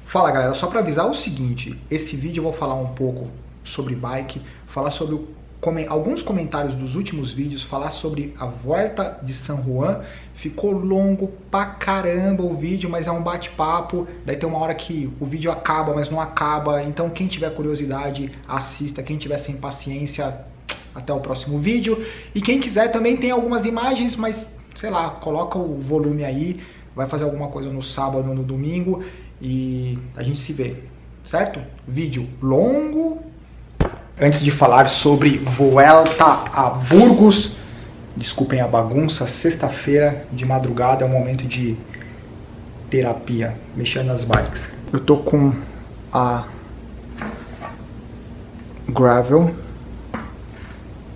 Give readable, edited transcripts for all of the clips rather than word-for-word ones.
Fala galera, só para avisar o seguinte, esse vídeo eu vou falar um pouco sobre bike, falar sobre alguns comentários dos últimos vídeos, falar sobre a Volta de San Juan. Ficou longo pra caramba o vídeo, mas é um bate-papo, daí tem uma hora que o vídeo acaba, mas não acaba, então quem tiver curiosidade, assista, quem tiver sem paciência, até o próximo vídeo. E quem quiser também tem algumas imagens, mas sei lá, coloca o volume aí, vai fazer alguma coisa no sábado ou no domingo e a gente se vê, certo? Vídeo longo. Antes de falar sobre Vuelta a Burgos, desculpem a bagunça, sexta-feira de madrugada é um momento de terapia, mexendo nas bikes. Eu tô com a Gravel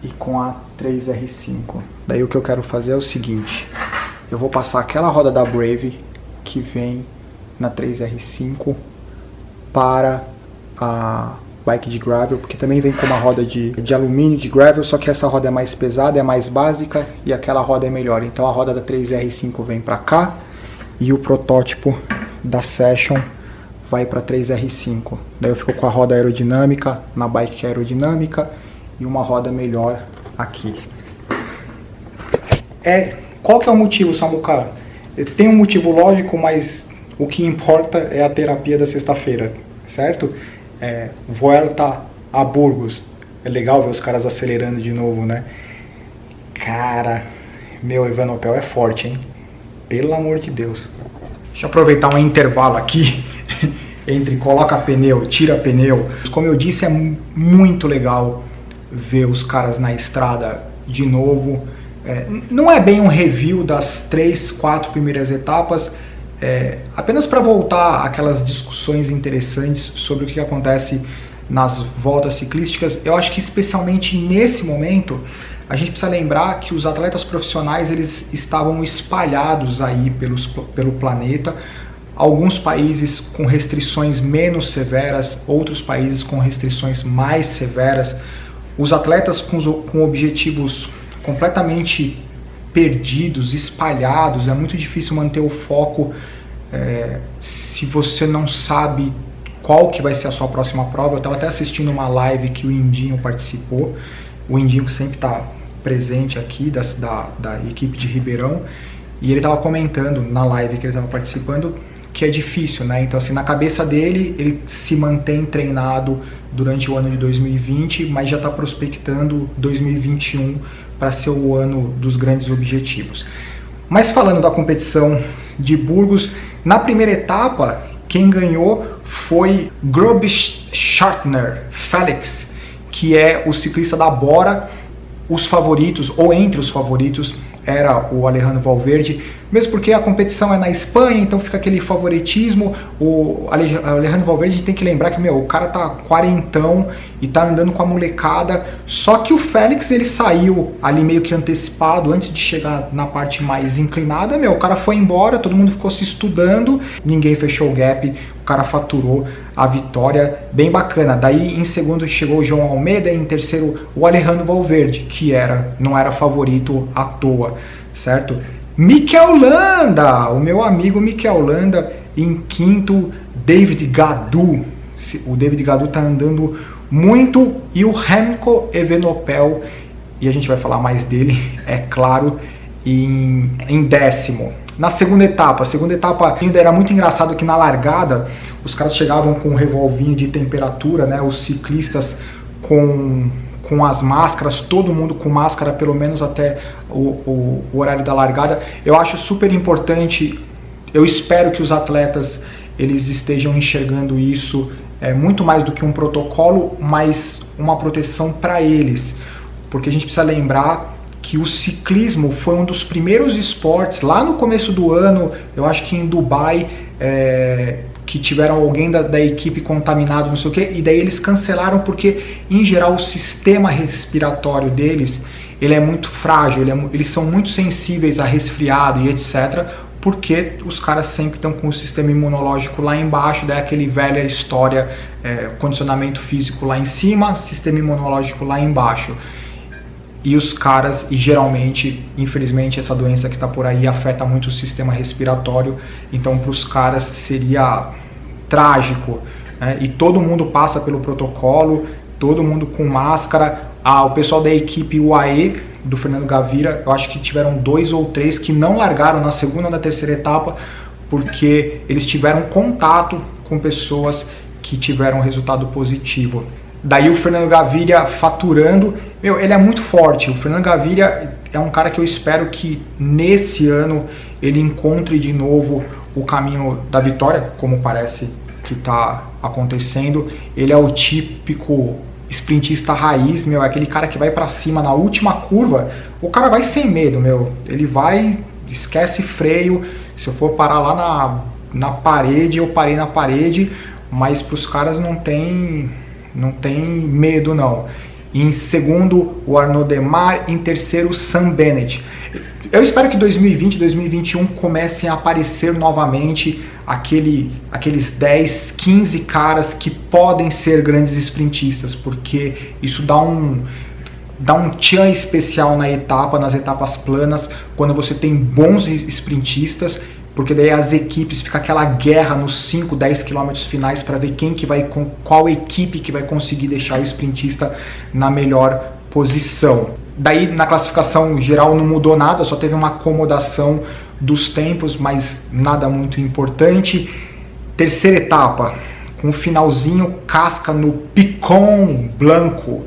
e com a 3R5. Daí o que eu quero fazer é o seguinte, eu vou passar aquela roda da Brave que vem na 3R5 para a bike de gravel, porque também vem com uma roda de alumínio de gravel, só que essa roda é mais pesada, é mais básica e aquela roda é melhor. Então a roda da 3R5 vem para cá e o protótipo da Session vai para 3R5. Daí eu fico com a roda aerodinâmica na bike que é aerodinâmica e uma roda melhor aqui. Qual que é o motivo, Samuca? Tem um motivo lógico, mas o que importa é a terapia da sexta-feira, certo? Volta a Burgos. É legal ver os caras acelerando de novo, né? Cara, meu Evanopel é forte, hein? Pelo amor de Deus. Deixa eu aproveitar um intervalo aqui entre coloca pneu, tira pneu. Como eu disse, é muito legal ver os caras na estrada de novo. Não é bem um review das 3, 4 primeiras etapas, apenas para voltar àquelas discussões interessantes sobre o que acontece nas voltas ciclísticas. Eu acho que especialmente nesse momento a gente precisa lembrar que os atletas profissionais eles estavam espalhados aí pelo planeta, alguns países com restrições menos severas, outros países com restrições mais severas, os atletas com objetivos completamente perdidos, espalhados. É muito difícil manter o foco se você não sabe qual que vai ser a sua próxima prova. Eu estava até assistindo uma live que o Indinho participou, o Indinho que sempre está presente aqui da equipe de Ribeirão, e ele estava comentando na live que ele estava participando que é difícil, né? Então assim, na cabeça dele, ele se mantém treinado durante o ano de 2020, mas já está prospectando 2021 para ser o ano dos grandes objetivos. Mas falando da competição de Burgos, na primeira etapa, quem ganhou foi Grobschartner Felix, que é o ciclista da Bora. Os favoritos, ou entre os favoritos, era o Alejandro Valverde, mesmo porque a competição é na Espanha, então fica aquele favoritismo. O Alejandro Valverde, a gente tem que lembrar que, o cara tá quarentão e tá andando com a molecada, só que o Félix, ele saiu ali meio que antecipado, antes de chegar na parte mais inclinada, o cara foi embora, todo mundo ficou se estudando, ninguém fechou o gap, o cara faturou a vitória, bem bacana. Daí em segundo chegou o João Almeida, e em terceiro o Alejandro Valverde, que não era favorito à toa, certo? Mikel Landa, o meu amigo Mikel Landa, em quinto, David Gaudu. O David Gaudu tá andando muito, e o Remco Evenepoel, e a gente vai falar mais dele, é claro, em décimo. Na segunda etapa ainda era muito engraçado que na largada os caras chegavam com um revolvinho de temperatura, né? Os ciclistas com as máscaras, todo mundo com máscara pelo menos até o horário da largada. Eu acho super importante, eu espero que os atletas eles estejam enxergando isso muito mais do que um protocolo, mas uma proteção para eles, porque a gente precisa lembrar que o ciclismo foi um dos primeiros esportes, lá no começo do ano, eu acho que em Dubai, que tiveram alguém da equipe contaminado, não sei o que, e daí eles cancelaram porque, em geral, o sistema respiratório deles, ele é muito frágil, eles são muito sensíveis a resfriado e etc., porque os caras sempre estão com o sistema imunológico lá embaixo, daí aquele velha história, condicionamento físico lá em cima, sistema imunológico lá embaixo. E os caras, e geralmente, infelizmente, essa doença que está por aí afeta muito o sistema respiratório, então para os caras seria trágico, né? E todo mundo passa pelo protocolo, todo mundo com máscara. O pessoal da equipe UAE do Fernando Gaviria, eu acho que tiveram 2 ou 3 que não largaram na segunda ou na terceira etapa, porque eles tiveram contato com pessoas que tiveram resultado positivo. Daí o Fernando Gaviria faturando, ele é muito forte. O Fernando Gaviria é um cara que eu espero que nesse ano ele encontre de novo o caminho da vitória, como parece que está acontecendo. Ele é o típico sprintista raiz, é aquele cara que vai para cima na última curva, o cara vai sem medo, ele vai, esquece freio. Se eu for parar lá na parede, eu parei na parede, mas para os caras não tem medo não. Em segundo, o Arnaud Démare, em terceiro, o Sam Bennett. Eu espero que 2020 e 2021 comecem a aparecer novamente aqueles 10, 15 caras que podem ser grandes sprintistas, porque isso dá um tchan especial nas etapas planas, quando você tem bons sprintistas, porque daí as equipes, fica aquela guerra nos 5, 10 quilômetros finais para ver qual equipe que vai conseguir deixar o sprintista na melhor posição. Daí na classificação geral não mudou nada, só teve uma acomodação dos tempos, mas nada muito importante. Terceira etapa, com o finalzinho casca no Picon Blanco.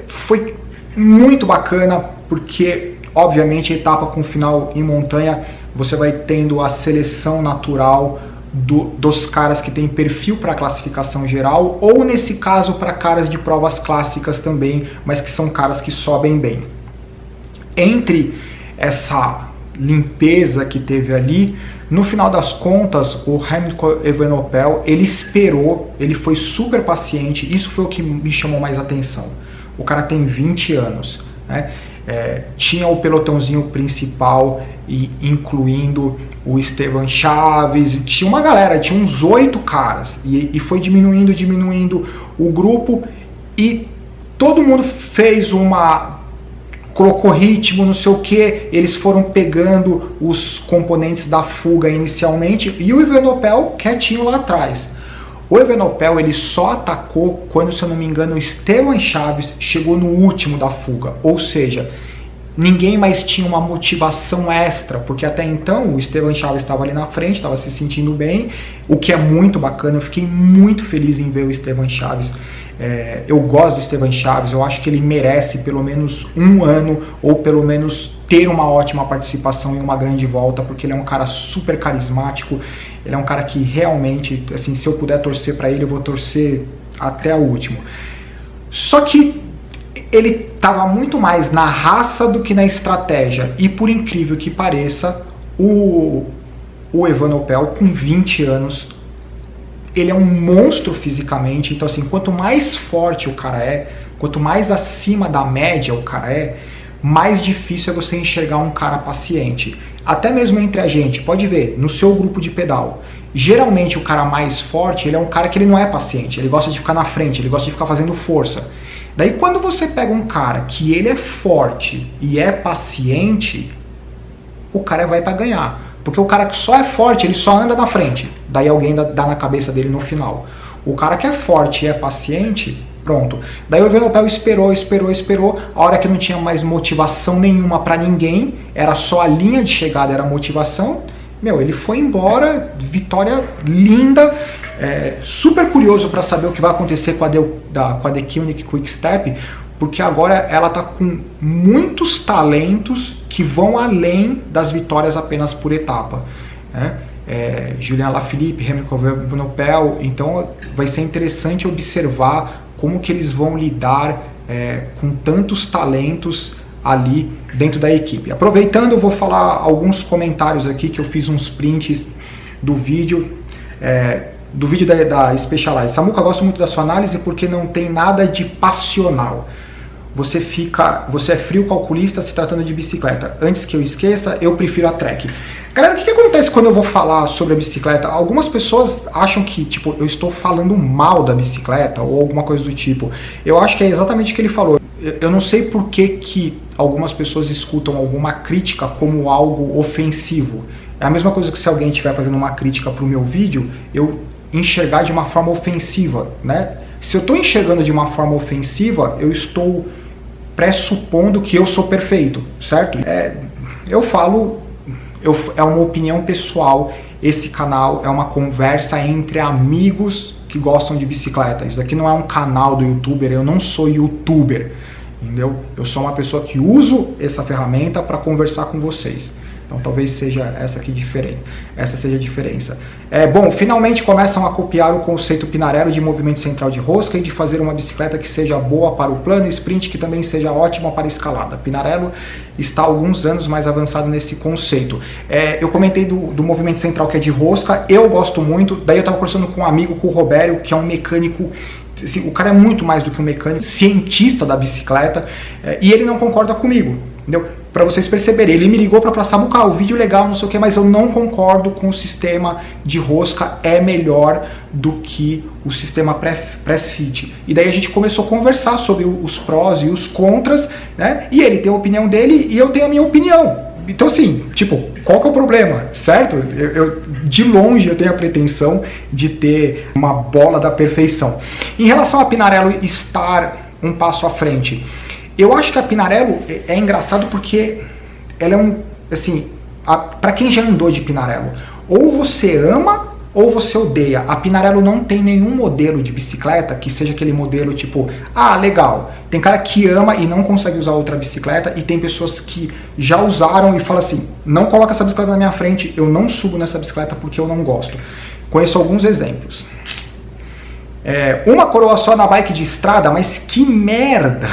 Foi muito bacana, porque obviamente a etapa com final em montanha, você vai tendo a seleção natural dos caras que tem perfil para classificação geral, ou nesse caso para caras de provas clássicas também, mas que são caras que sobem bem. Entre essa limpeza que teve ali, no final das contas, o Remco Evenepoel, ele esperou, ele foi super paciente, isso foi o que me chamou mais atenção. O cara tem 20 anos, né? Tinha o pelotãozinho principal, incluindo o Esteban Chaves, tinha uma galera, tinha uns 8 caras, e foi diminuindo o grupo, e todo mundo colocou ritmo, não sei o que, eles foram pegando os componentes da fuga inicialmente, e o Evenepoel quietinho lá atrás. O Evenepoel, ele só atacou quando, se eu não me engano, o Esteban Chaves chegou no último da fuga, ou seja, ninguém mais tinha uma motivação extra, porque até então o Esteban Chaves estava ali na frente, estava se sentindo bem, o que é muito bacana. Eu fiquei muito feliz em ver o Esteban Chaves. Eu gosto do Esteban Chaves, eu acho que ele merece pelo menos um ano, ou pelo menos ter uma ótima participação em uma grande volta, porque ele é um cara super carismático, ele é um cara que realmente, assim, se eu puder torcer para ele, eu vou torcer até o último. Só que ele estava muito mais na raça do que na estratégia, e por incrível que pareça, o Evenepoel, com 20 anos, ele é um monstro fisicamente. Então assim, quanto mais forte o cara é, quanto mais acima da média o cara é, mais difícil é você enxergar um cara paciente. Até mesmo entre a gente, pode ver, no seu grupo de pedal, geralmente o cara mais forte, ele é um cara que ele não é paciente, ele gosta de ficar na frente, ele gosta de ficar fazendo força. Daí quando você pega um cara que ele é forte e é paciente, o cara vai para ganhar. Porque o cara que só é forte, ele só anda na frente. Daí alguém dá na cabeça dele no final. O cara que é forte e é paciente, pronto. Daí o Evenepoel esperou. A hora que não tinha mais motivação nenhuma para ninguém, era só a linha de chegada, era motivação. Ele foi embora, vitória linda. Super curioso para saber o que vai acontecer com a Deceuninck Quick-Step, porque agora ela está com muitos talentos que vão além das vitórias apenas por etapa, né? Julien Alaphilippe, Remco Evenepoel, então vai ser interessante observar como que eles vão lidar com tantos talentos ali dentro da equipe. Aproveitando, eu vou falar alguns comentários aqui, que eu fiz uns prints do vídeo da Specialized. Samuca, gosto muito da sua análise porque não tem nada de passional. Você é frio calculista se tratando de bicicleta. Antes que eu esqueça, eu prefiro a Trek. Galera, o que acontece quando eu vou falar sobre a bicicleta? Algumas pessoas acham que, eu estou falando mal da bicicleta ou alguma coisa do tipo. Eu acho que é exatamente o que ele falou. Eu não sei por que algumas pessoas escutam alguma crítica como algo ofensivo. É a mesma coisa que se alguém estiver fazendo uma crítica para o meu vídeo, eu enxergar de uma forma ofensiva, né? Se eu estou enxergando de uma forma ofensiva, eu estou pressupondo que eu sou perfeito, certo? Eu falo, é uma opinião pessoal, esse canal é uma conversa entre amigos que gostam de bicicleta. Isso aqui não é um canal do youtuber, eu não sou youtuber, entendeu? Eu sou uma pessoa que uso essa ferramenta para conversar com vocês. Então talvez seja essa aqui diferente. Essa seja a diferença. Bom, finalmente começam a copiar o conceito Pinarello de movimento central de rosca e de fazer uma bicicleta que seja boa para o plano e sprint, que também seja ótima para a escalada. Pinarello está há alguns anos mais avançado nesse conceito. Eu comentei do movimento central que é de rosca, eu gosto muito. Daí eu estava conversando com um amigo, com o Robério, que é um mecânico. Assim, o cara é muito mais do que um mecânico, cientista da bicicleta, e ele não concorda comigo, entendeu? Para vocês perceberem, ele me ligou para falar, Samuca, o vídeo legal, não sei o que, mas eu não concordo com o sistema de rosca, é melhor do que o sistema press fit. E daí a gente começou a conversar sobre os prós e os contras, né? E ele tem a opinião dele e eu tenho a minha opinião. Então assim, tipo, qual que é o problema, certo? De longe eu tenho a pretensão de ter uma bola da perfeição. Em relação a Pinarello estar um passo à frente, eu acho que a Pinarello é engraçado porque ela é assim, para quem já andou de Pinarello, ou você ama ou você odeia. A Pinarello não tem nenhum modelo de bicicleta que seja aquele modelo tipo, legal. Tem cara que ama e não consegue usar outra bicicleta, e tem pessoas que já usaram e falam assim, não coloca essa bicicleta na minha frente, eu não subo nessa bicicleta porque eu não gosto. Conheço alguns exemplos. Uma coroa só na bike de estrada, mas que merda!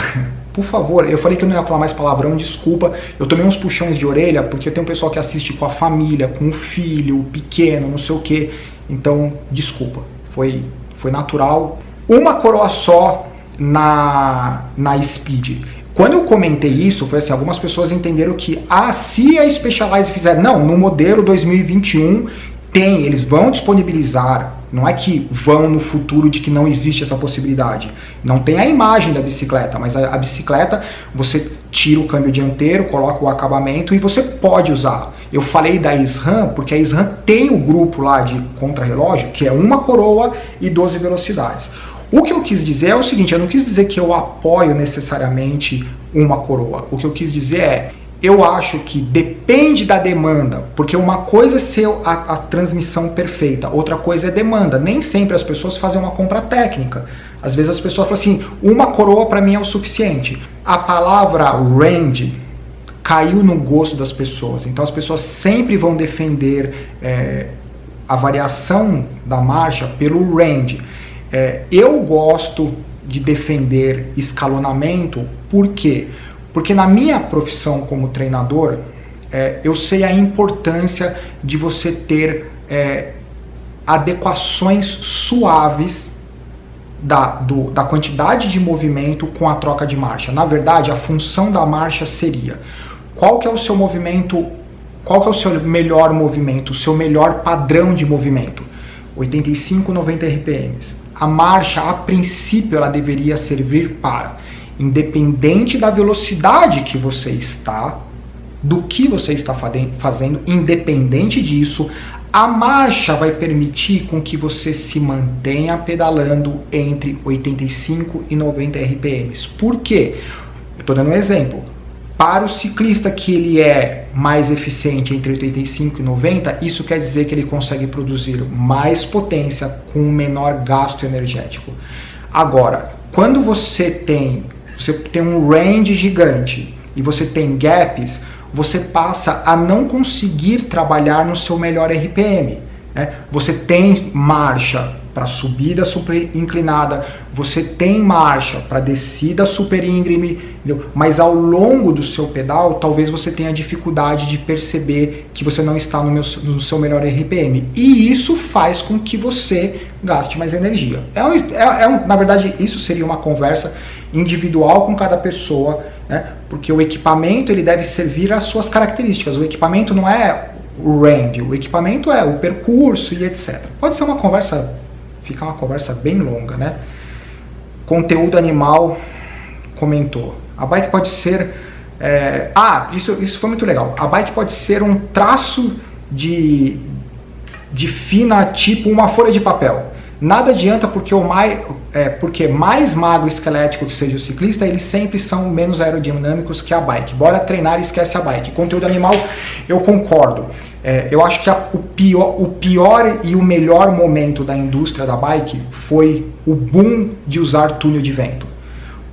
Por favor, eu falei que eu não ia falar mais palavrão, desculpa. Eu tomei uns puxões de orelha, porque tem um pessoal que assiste com a família, com o filho, pequeno, não sei o que. Então, desculpa. Foi natural. Uma coroa só na Speed. Quando eu comentei isso, foi assim, algumas pessoas entenderam que, se a Specialized fizer... Não, no modelo 2021 eles vão disponibilizar. Não é que vão no futuro de que não existe essa possibilidade. Não tem a imagem da bicicleta, mas a bicicleta, você tira o câmbio dianteiro, coloca o acabamento e você pode usar. Eu falei da SRAM porque a SRAM tem o grupo lá de contrarrelógio, que é uma coroa e 12 velocidades. O que eu quis dizer é o seguinte, eu não quis dizer que eu apoio necessariamente uma coroa. O que eu quis dizer eu acho que depende da demanda, porque uma coisa é ser a transmissão perfeita, outra coisa é demanda. Nem sempre as pessoas fazem uma compra técnica. Às vezes as pessoas falam assim, uma coroa para mim é o suficiente. A palavra range caiu no gosto das pessoas, então as pessoas sempre vão defender a variação da marcha pelo range. Eu gosto de defender escalonamento, por quê? Porque na minha profissão como treinador, eu sei a importância de você ter adequações suaves da quantidade de movimento com a troca de marcha. Na verdade, a função da marcha seria, qual que é o seu movimento, qual que é o seu melhor movimento, o seu melhor padrão de movimento? 85, 90 RPMs. A marcha, a princípio, ela deveria servir para... independente da velocidade que você está, do que você está fazendo, independente disso, a marcha vai permitir com que você se mantenha pedalando entre 85 e 90 RPMs. Por quê? Eu estou dando um exemplo. Para o ciclista que ele é mais eficiente entre 85 e 90, isso quer dizer que ele consegue produzir mais potência com menor gasto energético. Agora, quando você tem um range gigante e você tem gaps, você passa a não conseguir trabalhar no seu melhor RPM. Né? Você tem marcha para subida super inclinada, você tem marcha para descida super íngreme, entendeu? Mas ao longo do seu pedal, talvez você tenha dificuldade de perceber que você não está no seu melhor RPM. E isso faz com que você gaste mais energia. Na verdade, isso seria uma conversa individual com cada pessoa, né? Porque o equipamento ele deve servir às suas características. O equipamento não é o range, o equipamento é o percurso e etc. Pode ser uma conversa, ficar uma conversa bem longa, né? Conteúdo Animal comentou. A bike pode ser... isso foi muito legal. A bike pode ser um traço de fina, tipo uma folha de papel. Nada adianta porque mais magro e esquelético que seja o ciclista, eles sempre são menos aerodinâmicos que a bike. Bora treinar e esquece a bike. Conteúdo animal, eu concordo. Eu acho que o pior e o melhor momento da indústria da bike foi o boom de usar túnel de vento.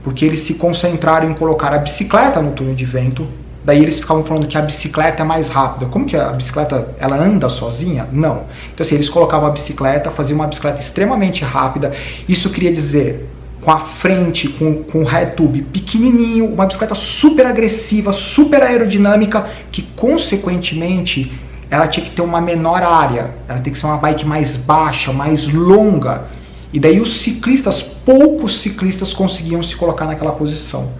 Porque eles se concentraram em colocar a bicicleta no túnel de vento. Daí eles ficavam falando que a bicicleta é mais rápida. Como que a bicicleta, ela anda sozinha? Não. Então assim, eles colocavam a bicicleta, faziam uma bicicleta extremamente rápida. Isso queria dizer, com a frente, com o head tube pequenininho, uma bicicleta super agressiva, super aerodinâmica, que consequentemente ela tinha que ter uma menor área. Ela tem que ser uma bike mais baixa, mais longa. E daí os ciclistas, poucos ciclistas conseguiam se colocar naquela posição.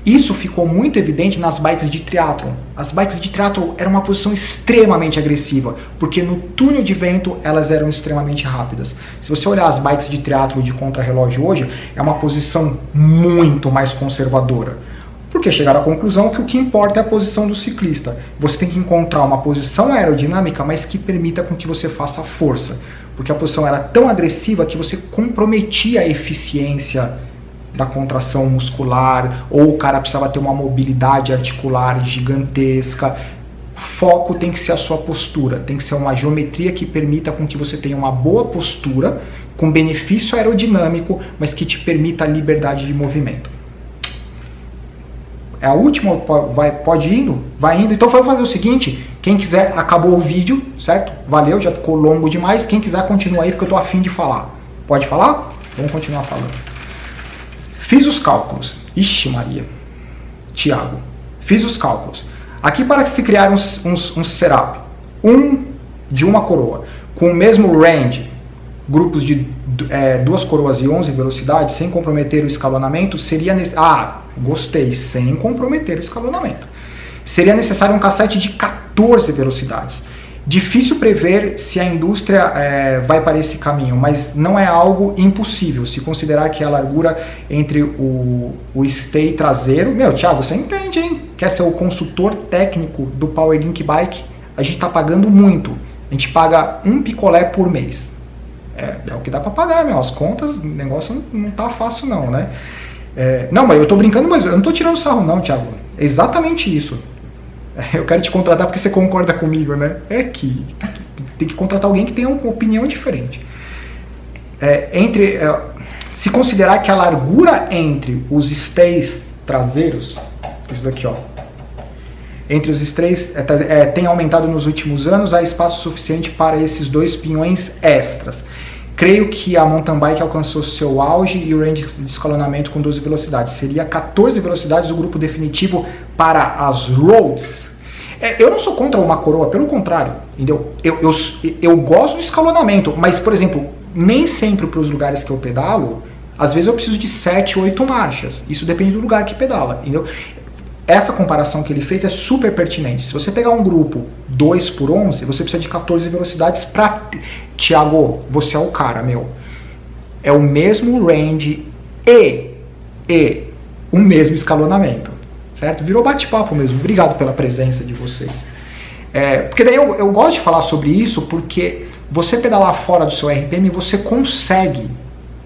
Isso ficou muito evidente nas bikes de triatlon. As bikes de triatlon eram uma posição extremamente agressiva, porque no túnel de vento elas eram extremamente rápidas. Se você olhar as bikes de triatlon de contrarrelógio hoje, é uma posição muito mais conservadora. Porque chegaram à conclusão que o que importa é a posição do ciclista. Você tem que encontrar uma posição aerodinâmica, mas que permita com que você faça força. Porque a posição era tão agressiva que você comprometia a eficiência da contração muscular, ou o cara precisava ter uma mobilidade articular gigantesca. Foco tem que ser a sua postura, tem que ser uma geometria que permita com que você tenha uma boa postura, com benefício aerodinâmico, mas que te permita a liberdade de movimento. É a última, pode indo? Vai indo. Então vamos fazer o seguinte, quem quiser, acabou o vídeo, certo? Valeu, já ficou longo demais. Quem quiser continua aí, porque eu tô afim de falar. Pode falar? Vamos continuar falando. Fiz os cálculos. Ixi Maria. Tiago. Fiz os cálculos. Aqui para se criar um setup, de uma coroa, com o mesmo range, grupos de 2 coroas e 11 velocidades, sem comprometer o escalonamento, seria... gostei, sem comprometer o escalonamento. Seria necessário um cassete de 14 velocidades. Difícil prever se a indústria vai para esse caminho, mas não é algo impossível, se considerar que a largura entre o stay traseiro... Meu, Thiago, você entende, hein? Quer ser o consultor técnico do Powerlink Bike? A gente está pagando muito. A gente paga um picolé por mês. É o que dá para pagar, meu. As contas, o negócio não tá fácil não, né? Não, mas eu tô brincando, mas eu não tô tirando sarro não, Thiago. É exatamente isso. Eu quero te contratar porque você concorda comigo, né? Que tem que contratar alguém que tenha uma opinião diferente. Se considerar que a largura entre os stays traseiros, isso daqui, ó, entre os stays tem aumentado nos últimos anos, há espaço suficiente para esses 2 pinhões extras. Creio que a mountain bike alcançou seu auge e o range de escalonamento com 12 velocidades. Seria 14 velocidades o grupo definitivo para as roads. Eu não sou contra uma coroa, pelo contrário, entendeu? Eu gosto do escalonamento, mas, por exemplo, nem sempre para os lugares que eu pedalo, às vezes eu preciso de 7, 8 marchas. Isso depende do lugar que pedala, entendeu? Essa comparação que ele fez é super pertinente. Se você pegar um grupo 2x11, você precisa de 14 velocidades para... Thiago, você é o cara, meu. É o mesmo range e o mesmo escalonamento, certo? Virou bate-papo mesmo. Obrigado pela presença de vocês. Porque daí eu gosto de falar sobre isso, porque você pedalar fora do seu RPM, você consegue.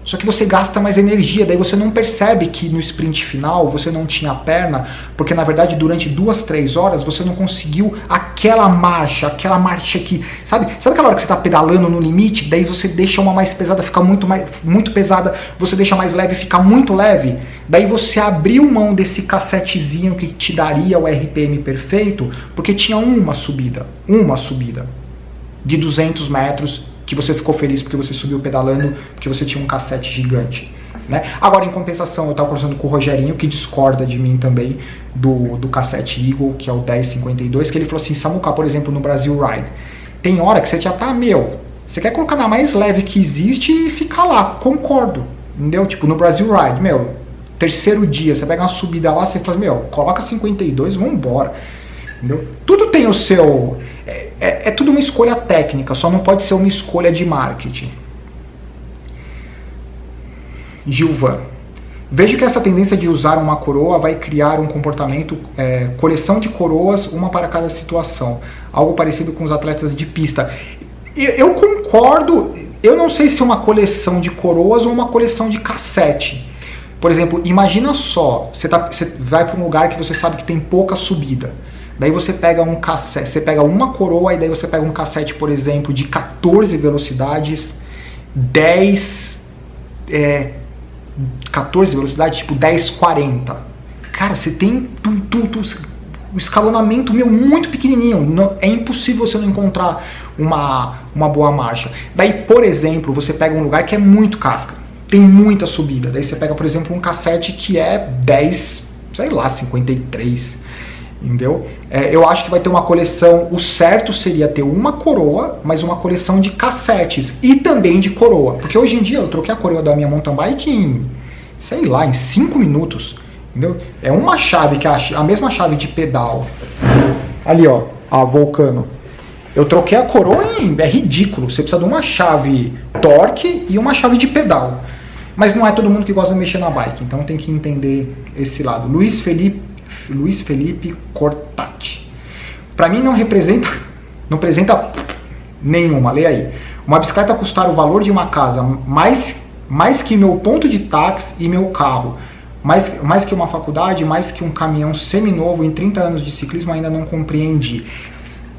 Só que você gasta mais energia, daí você não percebe que no sprint final você não tinha perna, porque na verdade durante 2, 3 horas você não conseguiu aquela marcha que... Sabe aquela hora que você está pedalando no limite, daí você deixa uma mais pesada, fica muito pesada, você deixa mais leve, fica muito leve, daí você abriu mão desse cassetezinho que te daria o RPM perfeito, porque tinha uma subida de 200 metros, que você ficou feliz porque você subiu pedalando, porque você tinha um cassete gigante, né? Agora, em compensação, eu estava conversando com o Rogerinho, que discorda de mim também, do cassete Eagle, que é o 1052, que ele falou assim, Samuca, por exemplo, no Brasil Ride, tem hora que você já tá, você quer colocar na mais leve que existe e ficar lá, concordo, entendeu? Tipo, no Brasil Ride, terceiro dia, você pega uma subida lá, você fala, coloca 52, vambora. Entendeu? Tudo tem o seu... É tudo uma escolha técnica, só não pode ser uma escolha de marketing. Gilvan. Vejo que essa tendência de usar uma coroa vai criar um comportamento, coleção de coroas, uma para cada situação. Algo parecido com os atletas de pista. Eu concordo, eu não sei se é uma coleção de coroas ou uma coleção de cassete. Por exemplo, imagina só, você vai para um lugar que você sabe que tem pouca subida. Daí você pega um cassete, você pega uma coroa e daí você pega um cassete, por exemplo, de 14 velocidades, 14 velocidades, tipo 10,40. Cara, você tem o escalonamento muito pequenininho. É impossível você não encontrar uma boa marcha. Daí, por exemplo, você pega um lugar que é muito casca, tem muita subida. Daí você pega, por exemplo, um cassete que é 10, sei lá, 53. Entendeu? Eu acho que vai ter uma coleção. O certo seria ter uma coroa, mas uma coleção de cassetes e também de coroa. Porque hoje em dia eu troquei a coroa da minha mountain bike em, sei lá, em 5 minutos. Entendeu? É uma chave, que é a mesma chave de pedal. Ali, ó, a Volcano. Eu troquei a coroa é ridículo. Você precisa de uma chave torque e uma chave de pedal. Mas não é todo mundo que gosta de mexer na bike, então tem que entender esse lado. Luiz Felipe Cortati. Para mim não representa nenhuma, leia aí. Uma bicicleta custar o valor de uma casa, mais que meu ponto de táxi e meu carro, mais que uma faculdade, mais que um caminhão seminovo em 30 anos de ciclismo, ainda não compreendi.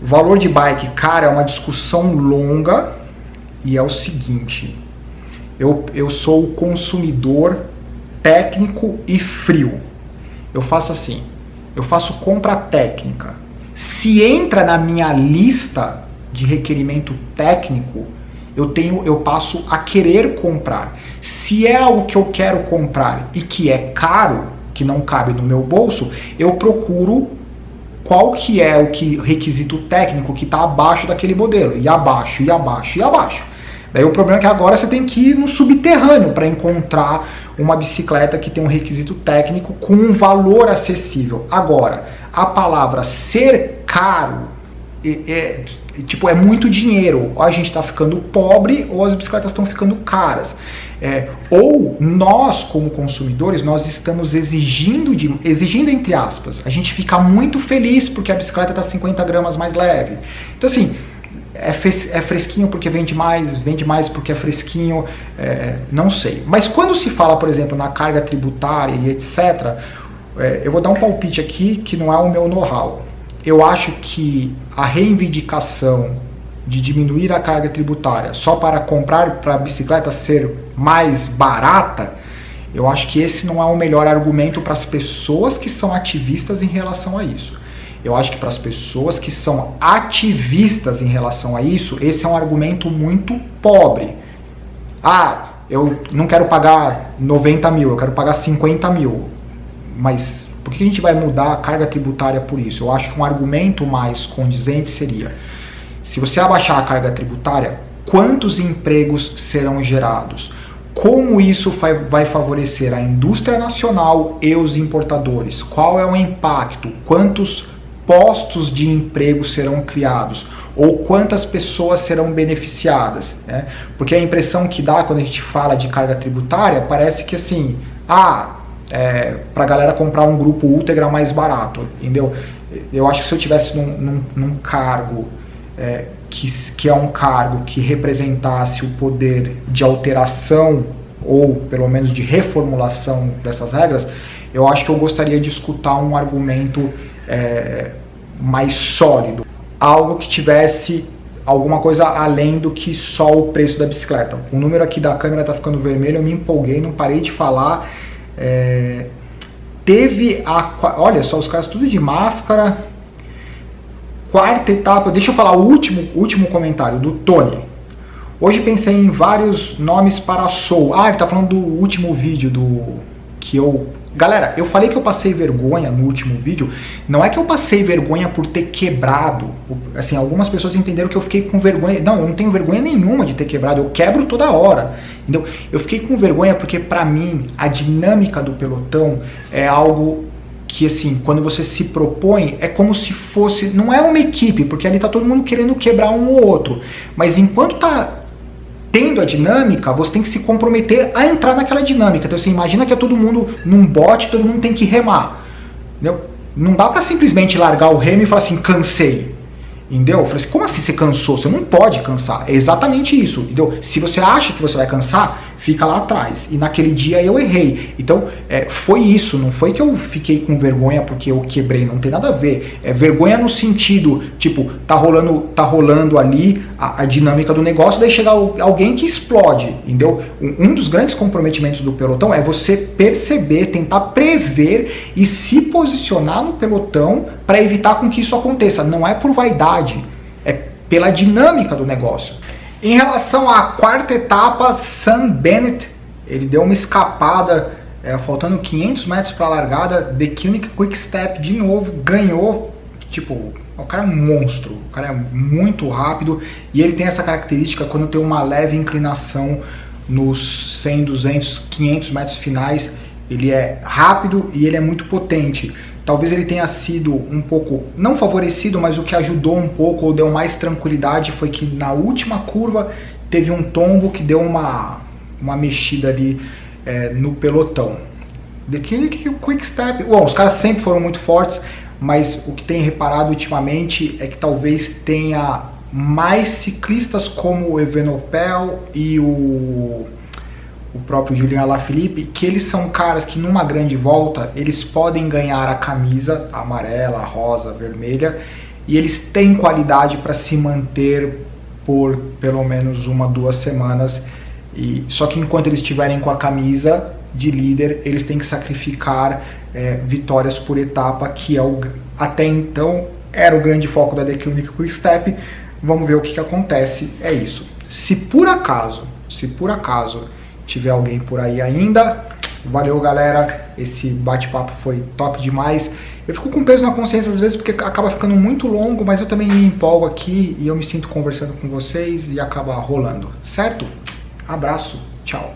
Valor de bike, cara, é uma discussão longa e é o seguinte, eu sou o consumidor técnico e frio. Eu faço assim, eu faço compra técnica. Se entra na minha lista de requerimento técnico, eu passo a querer comprar. Se é algo que eu quero comprar e que é caro, que não cabe no meu bolso, eu procuro qual que é o requisito técnico que está abaixo daquele modelo, e abaixo, e abaixo, e abaixo. Daí o problema é que agora você tem que ir no subterrâneo para encontrar uma bicicleta que tem um requisito técnico com um valor acessível. Agora, a palavra ser caro é muito dinheiro. Ou a gente está ficando pobre ou as bicicletas estão ficando caras. Ou nós, como consumidores, nós estamos exigindo entre aspas. A gente fica muito feliz porque a bicicleta está 50 gramas mais leve. Então assim, é fresquinho porque vende mais porque é fresquinho, não sei. Mas quando se fala, por exemplo, na carga tributária e etc., eu vou dar um palpite aqui que não é o meu know-how. Eu acho que a reivindicação de diminuir a carga tributária só para comprar para a bicicleta ser mais barata, eu acho que esse não é o melhor argumento para as pessoas que são ativistas em relação a isso. Eu acho que para as pessoas que são ativistas em relação a isso, esse é um argumento muito pobre. Ah, eu não quero pagar 90 mil, eu quero pagar 50 mil. Mas por que a gente vai mudar a carga tributária por isso? Eu acho que um argumento mais condizente seria, se você abaixar a carga tributária, quantos empregos serão gerados? Como isso vai favorecer a indústria nacional e os importadores? Qual é o impacto? Quantos postos de emprego serão criados? Ou quantas pessoas serão beneficiadas? Né? Porque a impressão que dá quando a gente fala de carga tributária, parece que assim, para a galera comprar um grupo Ultegra mais barato, entendeu? Eu acho que se eu tivesse num cargo que é um cargo que representasse o poder de alteração ou pelo menos de reformulação dessas regras, eu acho que eu gostaria de escutar um argumento mais sólido, algo que tivesse alguma coisa além do que só o preço da bicicleta. O número aqui da câmera está ficando vermelho, eu me empolguei, não parei de falar. Olha só, os caras tudo de máscara. Quarta etapa, deixa eu falar o último comentário do Tony. Hoje pensei em vários nomes para a Soul. Ele tá falando do último vídeo Galera, eu falei que eu passei vergonha no último vídeo. Não é que eu passei vergonha por ter quebrado. Assim, algumas pessoas entenderam que eu fiquei com vergonha. Não, eu não tenho vergonha nenhuma de ter quebrado. Eu quebro toda hora. Entendeu? Eu fiquei com vergonha porque, pra mim, a dinâmica do pelotão é algo que, assim, quando você se propõe, é como se fosse... Não é uma equipe, porque ali tá todo mundo querendo quebrar um ou outro. Mas enquanto tá tendo a dinâmica, você tem que se comprometer a entrar naquela dinâmica. Então você imagina que é todo mundo num bote, todo mundo tem que remar. Entendeu? Não dá pra simplesmente largar o remo e falar assim, cansei. Entendeu? Eu falei assim, como assim você cansou? Você não pode cansar. É exatamente isso. Entendeu? Se você acha que você vai cansar, fica lá atrás. E naquele dia eu errei. Então, foi isso. Não foi que eu fiquei com vergonha porque eu quebrei. Não tem nada a ver. É vergonha no sentido, tipo, tá rolando ali a dinâmica do negócio, daí chega alguém que explode. Entendeu? Um dos grandes comprometimentos do pelotão é você perceber, tentar prever e se posicionar no pelotão para evitar com que isso aconteça. Não é por vaidade, é pela dinâmica do negócio. Em relação à quarta etapa, Sam Bennett, ele deu uma escapada, faltando 500 metros para a largada, The Koenig Quick Step de novo, ganhou, tipo, o cara é um monstro, o cara é muito rápido e ele tem essa característica quando tem uma leve inclinação nos 100, 200, 500 metros finais, ele é rápido e ele é muito potente. Talvez ele tenha sido um pouco, não favorecido, mas o que ajudou um pouco ou deu mais tranquilidade foi que na última curva teve um tombo que deu uma mexida ali no pelotão. The Quick Step, os caras sempre foram muito fortes, mas o que tem reparado ultimamente é que talvez tenha mais ciclistas como o Evenepoel e o próprio Julien Alaphilippe, que eles são caras que numa grande volta, eles podem ganhar a camisa, a amarela, a rosa, a vermelha, e eles têm qualidade para se manter por pelo menos 1, 2 semanas, só que enquanto eles estiverem com a camisa de líder, eles têm que sacrificar vitórias por etapa, que até então era o grande foco da The Koenig Quick Step. Vamos ver o que acontece, é isso. Se por acaso tiver alguém por aí ainda, valeu galera, esse bate-papo foi top demais. Eu fico com peso na consciência às vezes porque acaba ficando muito longo, mas eu também me empolgo aqui e eu me sinto conversando com vocês e acaba rolando, certo? Abraço, tchau.